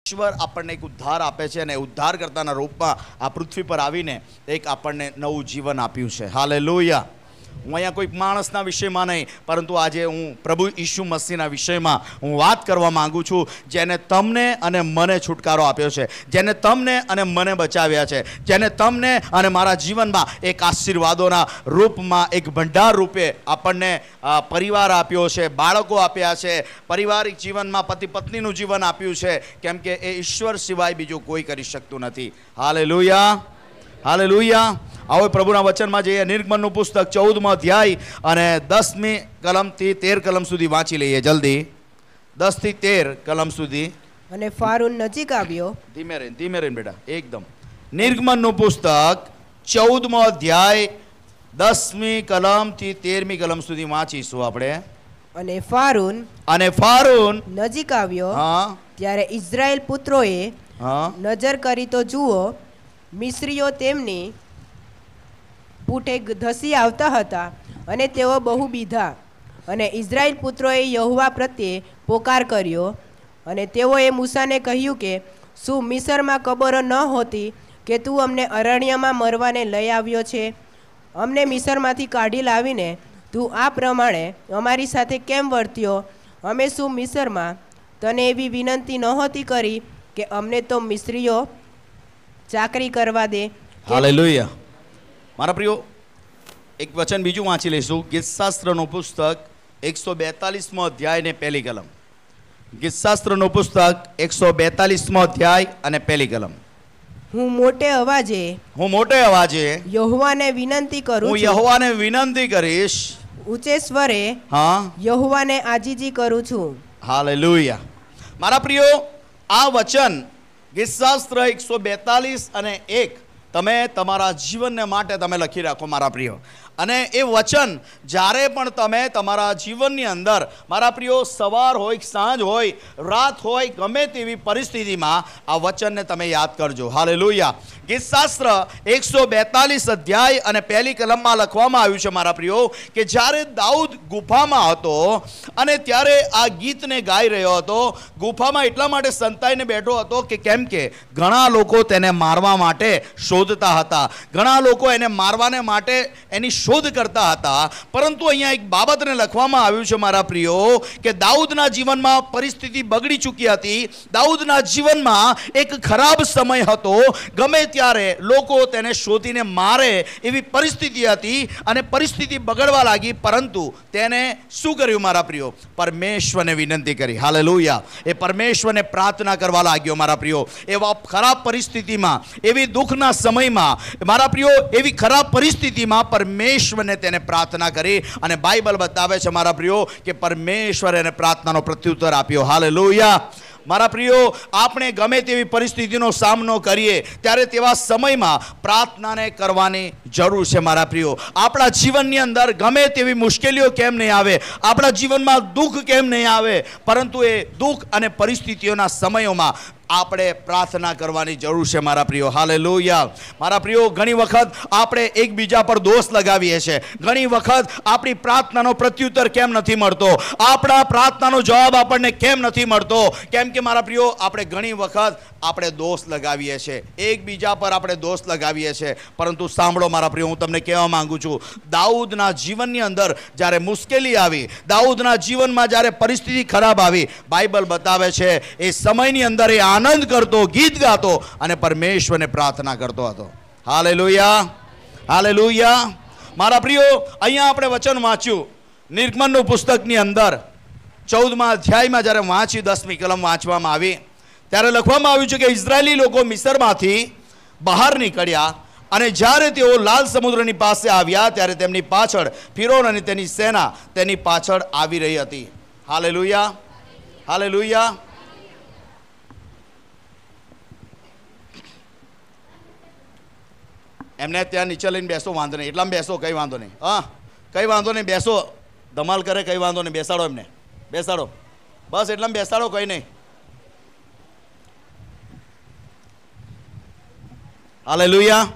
ઈશ્વર આપણને એક ઉદ્ધાર આપે છે અને ઉદ્ધારકર્તાના રૂપમાં આ પૃથ્વી પર આવીને એક આપણને નવું જીવન આપ્યું છે. હાલેલુયા. હું અહીંયા કોઈક માણસના વિષયમાં નહીં, પરંતુ આજે હું પ્રભુ ઈસુ મસીહના વિષયમાં હું વાત કરવા માગું છું, જેને તમને અને મને છુટકારો આપ્યો છે, જેને તમને અને મને બચાવ્યા છે, જેને તમને અને મારા જીવનમાં એક આશીર્વાદોના રૂપમાં એક ભંડાર રૂપે આપણને પરિવાર આપ્યો છે, બાળકો આપ્યા છે, પારિવારિક જીવનમાં પતિ પત્નીનું જીવન આપ્યું છે, કેમ કે એ ઈશ્વર સિવાય બીજું કોઈ કરી શકતું નથી. Hallelujah, hallelujah. આવો પ્રભુના વચનમાં જઈએ. નિર્ગમનનું પુસ્તક 14મો અધ્યાય અને 10મી કલમથી 13 કલમ સુધી વાંચી લઈએ જલ્દી. 10 થી 13 કલમ સુધી. અને ફારૂન નજીક આવ્યો. ધીમે રહીને બેટા, એકદમ. નિર્ગમનનું પુસ્તક 14મો અધ્યાય 10મી કલમથી 13મી કલમ સુધી વાંચીશું આપણે. અને ફારૂન નજીક આવ્યો. હા. ત્યારે ઇઝરાયેલ પુત્રોએ નજર કરી તો જુઓ, મિસ્રીઓ તેમની પૂઠે ધસી આવતા હતા અને તેઓ બહુ બીધા. અને ઇઝરાયેલ પુત્રોએ યહોવા પ્રત્યે પોકાર કર્યો. અને તેઓએ મૂસાને કહ્યું કે શું મિસરમાં કબરો ન હોતી કે તું અમને અરણ્યમાં મરવાને લઈ આવ્યો છે? અમને મિસરમાંથી કાઢી લાવીને તું આ પ્રમાણે અમારી સાથે કેમ વર્ત્યો? અમે શું મિસરમાં તને એવી વિનંતી નહોતી કરી કે અમને તો મિસ્રીઓ ચાકરી કરવા દે? હાલેલુયા. મારા પ્રિયો, એક વચન બીજું વાંચી લઈશું. ગીતશાસ્ત્રનું પુસ્તક 142મો અધ્યાય ને 1લી કલમ. ગીતશાસ્ત્રનું પુસ્તક 142મો અધ્યાય અને 1લી કલમ. હું મોટે અવાજે યહોવાને વિનંતી કરું. હું યહોવાને વિનંતી કરીશ. ઊંચે સ્વરે યહોવાને આજીજી કરું છું. હાલેલુયા. મારા પ્રિયો, આ વચન ગીતશાસ્ત્ર 142 અને 1 તમે તમારા જીવનને માટે તમે લખી રાખો મારા પ્રિયો. અને એ વચન જ્યારે પણ તમે તમારા જીવનની અંદર મારા પ્રિયો, સવાર હોય, સાંજ હોય, રાત હોય, ગમે તેવી પરિસ્થિતિમાં આ વચનને તમે યાદ કરજો. હાલેલુયા. ગીતશાસ્ત્ર 142 અધ્યાય અને 1લી કલમમાં લખવામાં આવ્યું છે મારા પ્રિયો કે જ્યારે દાઉદ ગુફામાં હતો અને ત્યારે આ ગીતને ગાઈ રહ્યો હતો. ગુફામાં એટલા માટે સંતાઈને બેઠો હતો કે કેમ કે ઘણા લોકો તેને મારવા માટે શોધતા હતા, ઘણા લોકો એને મારવાને માટે એની શોધ કરતા હતા. પરંતુ અહીંયા એક બાબતને લખવામાં આવ્યું છે મારા પ્રિયો કે દાઉદના જીવનમાં પરિસ્થિતિ બગડી ચૂકી હતી. દાઉદના જીવનમાં એક ખરાબ સમય હતો. ગમે ત્યારે લોકો તેને શોધીને મારે એવી પરિસ્થિતિ હતી અને પરિસ્થિતિ બગડવા લાગી. પરંતુ તેને શું કર્યું મારા પ્રિયો? પરમેશ્વરને વિનંતી કરી. હાલેલુયા. એ પરમેશ્વરને પ્રાર્થના કરવા લાગ્યો મારા પ્રિયો. એવા ખરાબ પરિસ્થિતિમાં, એવી દુઃખના સમયમાં મારા પ્રિયો, એવી ખરાબ પરિસ્થિતિમાં પરમેશ્વરને તેને પ્રાર્થના કરી અને બાઇબલ બતાવે છે મારા પ્રિયો કે પરમેશ્વરે એને પ્રાર્થનાનો પ્રત્યુત્તર આપ્યો. હાલેલુયા. મારા પ્રિયો, આપણે ગમે તેવી પરિસ્થિતિનો સામનો કરીએ ત્યારે તેવા સમયમાં પ્રાર્થનાને કરવાની જરૂર છે મારા પ્રિયો. આપણા જીવનની અંદર ગમે તેવી મુશ્કેલીઓ કેમ નહીં આવે, આપણા જીવનમાં દુઃખ કેમ નહીં આવે, પરંતુ એ દુઃખ અને પરિસ્થિતિઓના સમયોમાં આપણે પ્રાર્થના કરવાની જરૂર છે મારા પ્રિયો. હાલેલુયા. મારા પ્રિયો, ઘણી વખત આપણે એકબીજા પર દોષ લગાવીએ છીએ. ઘણી વખત આપણી પ્રાર્થનાનો પ્રત્યુત્તર કેમ નથી મળતો, આપણા પ્રાર્થનાનો જવાબ આપણને કેમ નથી મળતો? કેમ કે મારા પ્રિયો, આપણે ઘણી વખત આપણે દોષ લગાવીએ છીએ, એકબીજા પર આપણે દોષ લગાવીએ છીએ. પરંતુ સાંભળો મારા પ્રિયો, હું તમને કહેવા માંગુ છું, દાઉદના જીવનની અંદર જ્યારે મુશ્કેલી આવી, દાઉદના જીવનમાં જ્યારે પરિસ્થિતિ ખરાબ આવી, બાઇબલ બતાવે છે એ સમયની અંદર એ આનંદ કરતો, ગીત ગાતો અને પરમેશ્વરને પ્રાર્થના કરતો હતો. Hallelujah, hallelujah. મારા પ્રિયો, અહીંયા આપણે વચન વાંચ્યું નિર્ગમનનું પુસ્તકની અંદર 14મા અધ્યાયમાં જ્યારે વાંચ્યું, 10મી કલમ વાંચવામાં આવી ત્યારે લખવામાં આવ્યું છે કે ઇઝરાયેલી લોકો મિસરમાંથી બહાર નીકળ્યા અને જ્યારે તેઓ લાલ સમુદ્રની પાસે આવ્યા ત્યારે તેમની પાછળ ફિરૌન અને તેની સેના તેની પાછળ આવી રહી હતી. Hallelujah, hallelujah. એમને ત્યાં નીચે લઈને બેસો, વાંધો નહીં, એટલામાં બેસો, કંઈ વાંધો નહીં. હા, કંઈ વાંધો નહીં, બેસો. ધમાલ કરે, કંઈ વાંધો નહીં, બેસાડો એમને, બેસાડો, બસ એટલામાં બેસાડો, કંઈ નહીં. હાલેલુયા.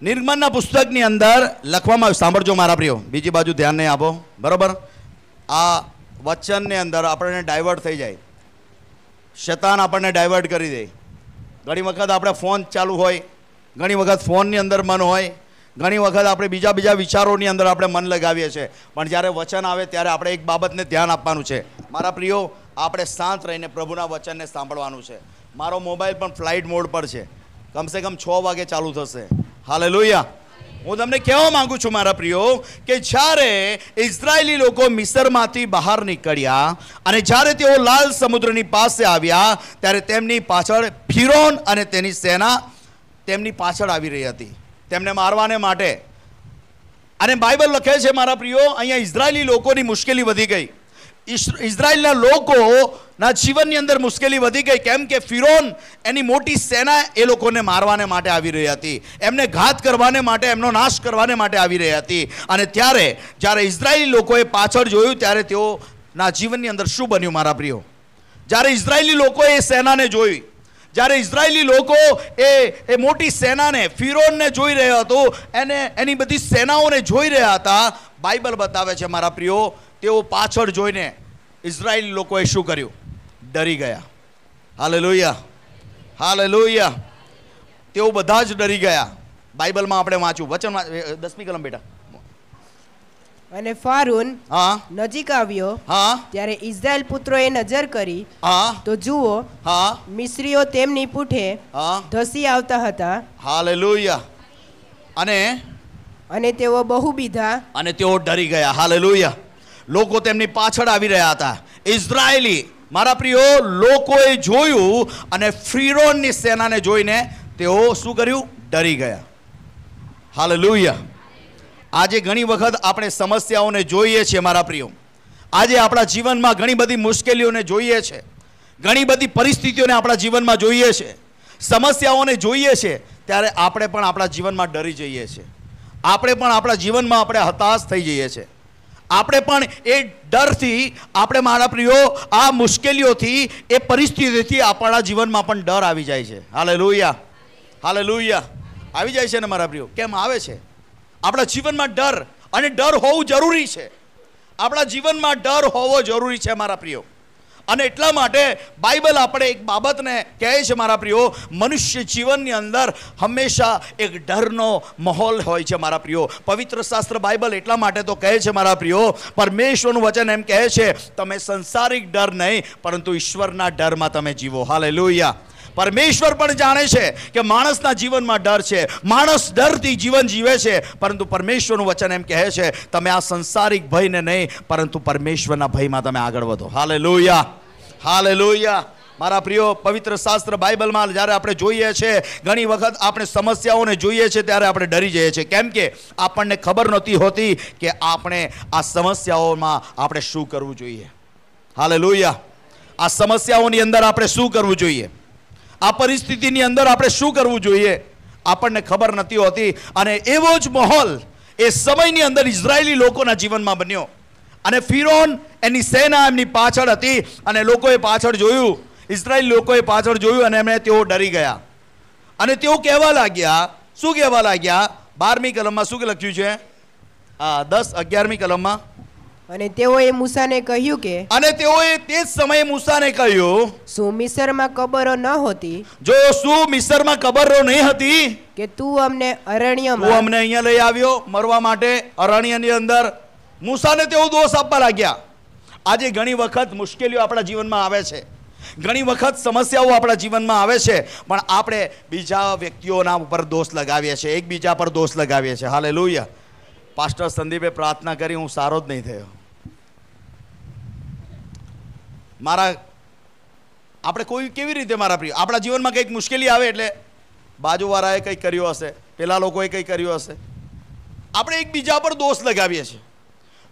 નિર્ગમનના પુસ્તકની અંદર લખવામાં આવ્યું, સાંભળજો મારા પ્રિયો, બીજી બાજુ ધ્યાન નહીં આપો, બરોબર? આ વચનની અંદર આપણને ડાયવર્ટ થઈ જાય. શૈતાન આપણને ડાયવર્ટ કરી દે. ઘણી વખત આપણે ફોન ચાલુ હોય, ઘણી વખત ફોનની અંદર મન હોય, ઘણી વખત આપણે બીજા વિચારોની અંદર આપણે મન લગાવીએ છીએ. પણ જ્યારે વચન આવે ત્યારે આપણે એક બાબતને ધ્યાન આપવાનું છે. મારા પ્રિયો, આપણે શાંત રહીને પ્રભુના વચનને સાંભળવાનું છે. મારો મોબાઈલ પણ ફ્લાઇટ મોડ પર છે. કમસે કમ 6 વાગે ચાલુ થશે. હાલેલુયા. હું તમને કહેવા માંગુ છું મારા પ્રિયો કે જ્યારે ઇઝરાયેલી લોકો મિસરમાંથી બહાર નીકળ્યા અને જ્યારે તેઓ લાલ સમુદ્રની પાસે આવ્યા ત્યારે તેમની પાછળ ફિરૌન અને તેની સેના તેમની પાછળ આવી રહી હતી તેમને મારવાને માટે. અને બાઇબલ લખે છે મારા પ્રિયો, અહીંયા ઇઝરાયેલી લોકોની મુશ્કેલી વધી ગઈ. ઇઝરાયેલના લોકોના જીવનની અંદર મુશ્કેલી વધી ગઈ. કેમ કે ફિરૌન એની મોટી સેના એ લોકોને મારવાને માટે આવી રહી હતી, એમને ઘાત કરવાને માટે, એમનો નાશ કરવાને માટે આવી રહી હતી. અને ત્યારે જ્યારે ઇઝરાયેલી લોકોએ પાછળ જોયું ત્યારે તેઓના જીવનની અંદર શું બન્યું મારા પ્રિયો? જ્યારે ઇઝરાયેલી લોકોએ એ સેનાને જોઈ, જ્યારે ઇઝરાયેલી લોકો એ મોટી સેનાને, ફિરૌનને જોઈ રહ્યા હતો, એની બધી સેનાઓને જોઈ રહ્યા હતા, બાઇબલ બતાવે છે મારા પ્રિયો, તેઓ પાછળ જોઈને ઇઝરાયેલી લોકોએ શું કર્યું? ડરી ગયા. Hallelujah, hallelujah. તેઓ બધા જ ડરી ગયા. બાઇબલમાં આપણે વાંચ્યું, વચન 10મી કલમ બેટા. અને ફારૂન હા નજીક આવ્યો, હા, ત્યારે ઇઝરાયેલ પુત્રોએ નજર કરી, હા, તો જુઓ, હા, મિસ્રીઓ તેમની પૂઠે હા, ધસી આવતા હતા. હાલેલુયા. અને તેઓ બહુ બીધા, અને તેઓ ડરી ગયા. હાલેલુયા. લોકો તેમની પાછળ આવી રહ્યા હતા. ઇઝરાયેલી મારા પ્રિયો લોકોએ જોયું અને ફિરૌનની સેનાને જોઈને તેઓ શું કર્યું? ડરી ગયા. હાલેલુયા. આજે ઘણી વખત આપણે સમસ્યાઓને જોઈએ છીએ મારા પ્રિયો. આજે આપણા જીવનમાં ઘણી બધી મુશ્કેલીઓને જોઈએ છે, ઘણી બધી પરિસ્થિતિઓને આપણા જીવનમાં જોઈએ છે, સમસ્યાઓને જોઈએ છે. ત્યારે આપણે પણ આપણા જીવનમાં ડરી જઈએ છીએ. આપણે પણ આપણા જીવનમાં આપણે હતાશ થઈ જઈએ છીએ. આપણે પણ એ ડરથી, આપણે મારા પ્રિયો આ મુશ્કેલીઓથી, એ પરિસ્થિતિથી આપણા જીવનમાં પણ ડર આવી જાય છે. Hallelujah, hallelujah. આવી જાય છે ને મારા પ્રિયો? કેમ આવે છે? આપણા જીવનમાં ડર, અને ડર હોવું જરૂરી છે. આપણા જીવનમાં ડર હોવો જરૂરી છે મારા પ્રિયો. અને એટલા માટે બાઇબલ આપણે એક બાબતને કહે છે મારા પ્રિયો, મનુષ્ય જીવનની અંદર હંમેશા એક ડરનો માહોલ હોય છે મારા પ્રિયો. પવિત્ર શાસ્ત્ર બાઇબલ એટલા માટે તો કહે છે મારા પ્રિયો, પરમેશ્વરનું વચન એમ કહે છે, તમે સંસારિક ડર નહીં પરંતુ ઈશ્વરના ડરમાં તમે જીવો. હાલેલુયા. પરમેશ્વર પણ જાણે છે કે માણસના જીવનમાં ડર છે, માણસ ડરથી જીવન જીવે છે, પરંતુ પરમેશ્વરનું વચન એમ કહે છે, તમે આ સંસારિક ભયને નહીં પરંતુ પરમેશ્વરના ભયમાં તમે આગળ વધો. Hallelujah, hallelujah. મારા પ્રિયો, પવિત્ર શાસ્ત્ર બાઇબલમાં જ્યારે આપણે જોઈએ છીએ, ઘણી વખત આપણે સમસ્યાઓને જોઈએ છીએ ત્યારે આપણે ડરી જઈએ છીએ. કેમ કે આપણને ખબર નહોતી હોતી કે આપણે આ સમસ્યાઓમાં આપણે શું કરવું જોઈએ. હાલેલુયા. આ સમસ્યાઓની અંદર આપણે શું કરવું જોઈએ, આ પરિસ્થિતિની અંદર આપણે શું કરવું જોઈએ, આપણને ખબર નથી હોતી. અને એવો જ માહોલ એ સમયની અંદર ઇઝરાયેલી લોકોના જીવનમાં બન્યો. અને ફિરૌન એની સેના એમની પાછળ હતી, અને લોકોએ પાછળ જોયું, ઇઝરાયેલી લોકોએ પાછળ જોયું, અને એમને તેઓ ડરી ગયા. અને તેઓ કહેવા લાગ્યા, શું કહેવા લાગ્યા? 12મી કલમમાં શું લખ્યું છે? 10-11મી કલમમાં. અને તેઓએ મૂસાને કહ્યું કે, અને તેઓએ તે જ સમયે મૂસાને કહ્યું, શું મિસરમાં કબરો ન હોતી? જો શું મિસરમાં કબરો નહીં હતી કે તું અમને અરણ્યમાં, તું અમને અહીંયા લઈ આવ્યો મરવા માટે અરણ્યની અંદર? મૂસાને તેઓ દોષ આપવા લાગ્યા. આજે ઘણી વખત મુશ્કેલીઓ આપણા જીવનમાં આવે છે, ઘણી વખત સમસ્યાઓ આપણા જીવનમાં આવે છે, પણ આપણે બીજા વ્યક્તિઓના ઉપર દોષ લગાવીએ છીએ, એકબીજા પર દોષ લગાવીએ છીએ. હાલેલુયા. પાસ્ટર સંદીપે પ્રાર્થના કરી, હું સારો જ નહીં થયો. આપણે કોઈ કેવી રીતે મારા પ્રિય આપણા જીવનમાં કંઈક મુશ્કેલી આવે એટલે બાજુવાળાએ કંઈક કર્યું હશે, પેલા લોકોએ કંઈક કર્યું હશે, આપણે એકબીજા પર દોષ લગાવીએ છીએ.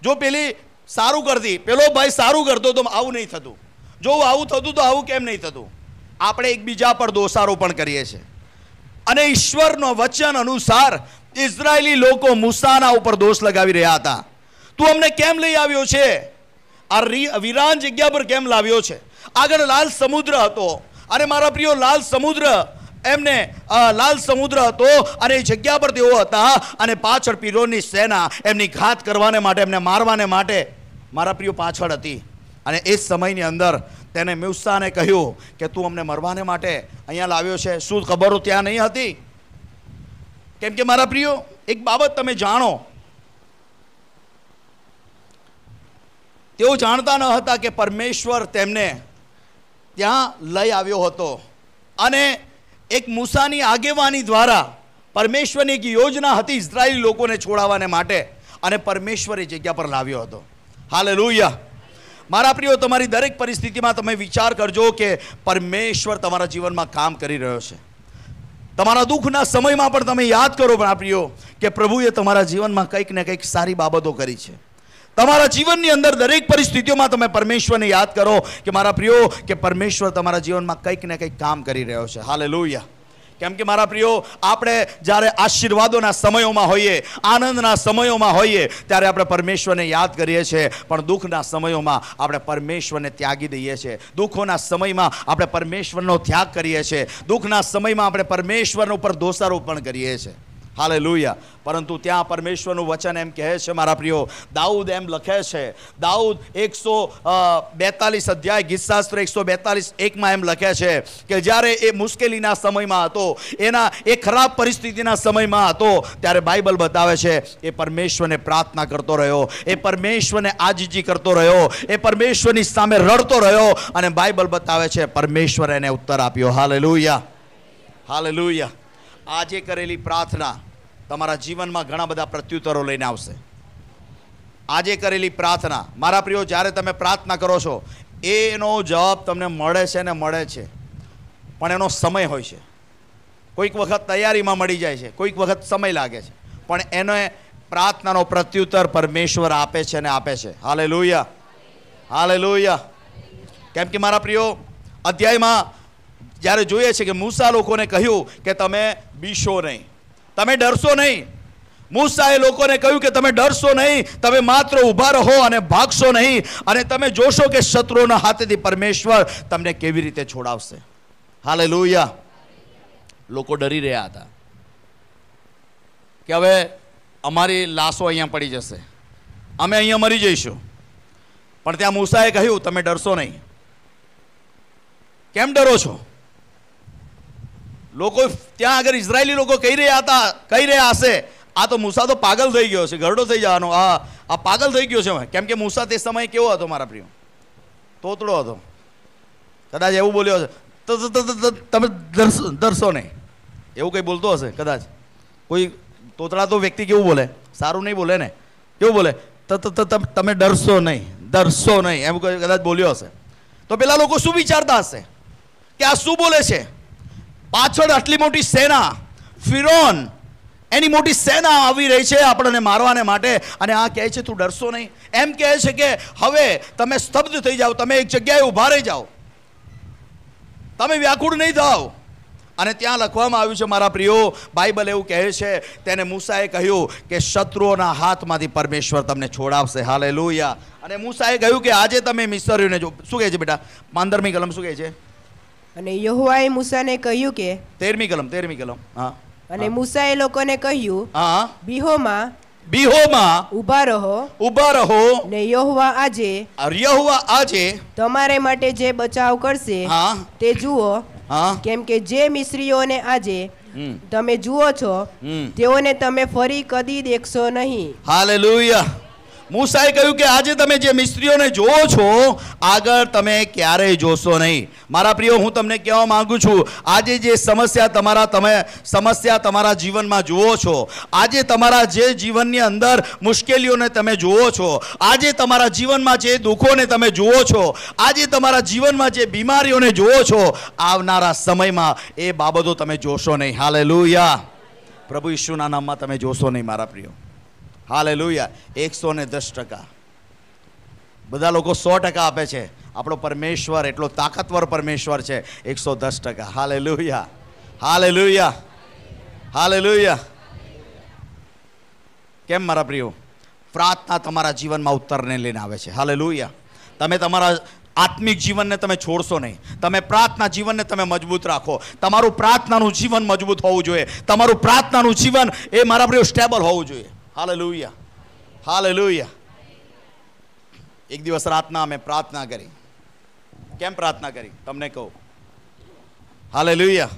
જો પેલી સારું કરતી, પેલો ભાઈ સારું કરતો તો આવું નહીં થતું, જો આવું થતું તો આવું કેમ નહીં થતું. આપણે એકબીજા પર દોષારોપણ કરીએ છીએ. અને ઈશ્વરનો વચન અનુસાર ઇઝરાયેલી લોકો મૂસાના ઉપર દોષ લગાવી રહ્યા હતા. તું અમને કેમ લઈ આવ્યો છે? આ વિરાન જગ્યા પર કેમ લાવ્યો છે? આગળ લાલ સમુદ્ર હતો, અને મારા પ્રિયો લાલ સમુદ્ર હતો, અને એ જગ્યા પર તેઓ હતા, અને પાછળ ફિરૌનની સેના એમની ઘાત કરવાને માટે, એમને મારવાને માટે મારા પ્રિયો પાછળ હતી. અને એ સમયની અંદર તેને મૂસાને કહ્યું કે તું અમને મરવાને માટે અહીંયા લાવ્યો છે, શું ખબરો ત્યાં નહીં હતી? કેમ કે મારા પ્રિયો, એક બાબત તમે જાણો, તેઓ જાણતા ન હતા કે પરમેશ્વર તેમને ત્યાં લઈ આવ્યો હતો અને એક મૂસાની આગેવાની દ્વારા પરમેશ્વરની એક યોજના હતી ઇઝરાયેલી લોકોને છોડાવવાને માટે, અને પરમેશ્વર એ જગ્યા પર લાવ્યો હતો. હાલેલુયા. મારા પ્રિયો, તમારી દરેક પરિસ્થિતિમાં તમે વિચાર કરજો કે પરમેશ્વર તમારા જીવનમાં કામ કરી રહ્યો છે. તમારા દુઃખના સમયમાં પણ તમે યાદ કરો મારા પ્રિયો કે પ્રભુએ તમારા જીવનમાં કંઈક ને કંઈક સારી બાબતો કરી છે. તમારા જીવનની અંદર દરેક પરિસ્થિતિઓમાં તમે પરમેશ્વરને યાદ કરો કે મારા પ્રિયો કે પરમેશ્વર તમારા જીવનમાં કંઈક ને કંઈક કામ કરી રહ્યો છે. હાલેલુયા. કેમ કે મારા પ્રિયો, આપણે જ્યારે આશીર્વાદોના સમયોમાં હોઈએ, આનંદના સમયોમાં હોઈએ, ત્યારે આપણે પરમેશ્વરને યાદ કરીએ છીએ, પણ દુઃખના સમયોમાં આપણે પરમેશ્વરને ત્યાગી દઈએ છીએ. દુઃખોના સમયમાં આપણે પરમેશ્વરનો ત્યાગ કરીએ છીએ. દુઃખના સમયમાં આપણે પરમેશ્વર ઉપર દોષારોપણ કરીએ છીએ. હાલેલુયા. પરંતુ ત્યાં પરમેશ્વરનું વચન એમ કહે છે મારા પ્રિયો, દાઉદ એમ લખે છે, દાઉદ 142 અધ્યાય ગીતશાસ્ત્ર 142:1 એમ લખે છે કે જ્યારે એ મુશ્કેલીના સમયમાં હતો, એના એ ખરાબ પરિસ્થિતિના સમયમાં હતો, ત્યારે બાઇબલ બતાવે છે એ પરમેશ્વરને પ્રાર્થના કરતો રહ્યો, એ પરમેશ્વરને આજીજી કરતો રહ્યો, એ પરમેશ્વરની સામે રડતો રહ્યો, અને બાઇબલ બતાવે છે પરમેશ્વર એને ઉત્તર આપ્યો. હાલેલુયા. હાલેલુયા. આજે કરેલી પ્રાર્થના તમારા જીવનમાં ઘણા બધા પ્રત્યુત્તરો લઈને આવશે. આજે કરેલી પ્રાર્થના મારા પ્રિયો, જ્યારે તમે પ્રાર્થના કરો છો એનો જવાબ તમને મળે છે ને મળે છે, પણ એનો સમય હોય છે. કોઈક વખત તૈયારીમાં મળી જાય છે, કોઈક વખત સમય લાગે છે, પણ એને પ્રાર્થનાનો પ્રત્યુત્તર પરમેશ્વર આપે છે ને આપે છે. હાલેલુયા. હાલેલુયા. કેમ કે મારા પ્રિયો, અધ્યાયમાં જ્યારે જોઈએ છે કે મૂસા લોકોને કહ્યું કે તમે બીશો નહીં, તમે ડરશો નહીં. મૂસાએ લોકોને કહ્યું કે તમે ડરશો નહીં, તમે માત્ર ઊભા રહો અને ભાગશો નહીં, અને તમે જોશો કે શત્રુઓના હાથેથી પરમેશ્વર તમને કેવી રીતે છોડાવશે. હાલેલુયા. લોકો ડરી રહ્યા હતા કે હવે અમારી લાશો અહીંયા પડી જશે, અમે અહીંયા મરી જઈશું. પણ ત્યાં મૂસાએ કહ્યું તમે ડરશો નહીં. કેમ ડરો છો? લોકો ત્યાં આગળ ઇઝરાયેલી લોકો કહી રહ્યા હશે આ તો મૂસા તો પાગલ થઈ ગયો છે, ગરડો થઈ જવાનો, આ પાગલ થઈ ગયો છે. કેમ કે મૂસા તે સમયે કેવો હતો મારા પ્રિય? તોતડો હતો. કદાચ એવું બોલ્યો હશે તો તમે ડરશો નહીં, એવું કંઈ બોલતો હશે કદાચ. કોઈ તોતડા તો વ્યક્તિ કેવું બોલે? સારું નહીં બોલે ને, કેવું બોલે? તમે ડરશો નહીં, ડરશો નહીં, એમ કદાચ બોલ્યો હશે. તો પેલા લોકો શું વિચારતા હશે કે આ શું બોલે છે? પાછળ આટલી મોટી સેના, ફિરૌન એની મોટી સેના આવી રહી છે આપણને મારવાને માટે, અને આ કહે છે તું ડરશો નહીં. એમ કહે છે કે હવે તમે સ્તબ્ધ થઈ જાઓ, તમે એક જગ્યાએ ઊભા રહી જાઓ, તમે વ્યાકુળ નહીં થાઓ. અને ત્યાં લખવામાં આવ્યું છે મારા પ્રિયો, બાઇબલ એવું કહે છે, તેને મૂસાએ કહ્યું કે શત્રુઓના હાથમાંથી પરમેશ્વર તમને છોડાવશે. હાલેલુયા. અને મૂસાએ કહ્યું કે આજે તમે મિસ્રીઓને જો, શું કહે છે બેટા? 15મી કલમ શું કહે છે? અને યહોવાએ મૂસાને કહ્યું કે 13મી કલમ. હા. અને મૂસાએ લોકોને કહ્યું, હા, બીહોમાં ઊભા રહો ને યહોવા આજે તમારે માટે જે બચાવ કરશે તે જુઓ. કેમ કે જે મિસ્રીઓને આજે તમે જુઓ છો તેઓને તમે ફરી કદી દેખશો નહીં. હાલેલુયા. મૂસાએ કહ્યું કે આજે તમે જે મિસ્ત્રીઓને જોવો છો આગળ તમે ક્યારેય જોશો નહીં. મારા પ્રિયો, હું તમને કહેવા માંગુ છું, આજે જે સમસ્યા તમારા જીવનમાં જુઓ છો, આજે તમારા જે જીવનની અંદર મુશ્કેલીઓને તમે જુઓ છો, આજે તમારા જીવનમાં જે દુઃખોને તમે જુઓ છો, આજે તમારા જીવનમાં જે બીમારીઓને જુઓ છો, આવનારા સમયમાં એ બાબતો તમે જોશો નહીં. હાલેલુયા. પ્રભુ ઈસુના નામમાં તમે જોશો નહીં મારા પ્રિયો. હાલેલુયા. 110%. બધા લોકો 100% આપે છે. આપણો પરમેશ્વર એટલો તાકાતવર પરમેશ્વર છે. 110%. હાલેલુયા. હાલેલુયા. હાલેલુયા. કેમ મારા પ્રિયો? પ્રાર્થના તમારા જીવનમાં ઉત્તરને લઈને આવે છે. હાલેલુયા. તમે તમારા આત્મિક જીવનને તમે છોડશો નહીં. તમે પ્રાર્થના જીવનને તમે મજબૂત રાખો. તમારું પ્રાર્થનાનું જીવન મજબૂત હોવું જોઈએ. તમારું પ્રાર્થનાનું જીવન એ મારા પ્રિયો સ્ટેબલ હોવું જોઈએ. હાલેલુયા. હાલેલુયા. એક દિવસ રાતના અમે પ્રાર્થના કરી કેમ પ્રાર્થના કરી તમને કહું. હાલેલુયા.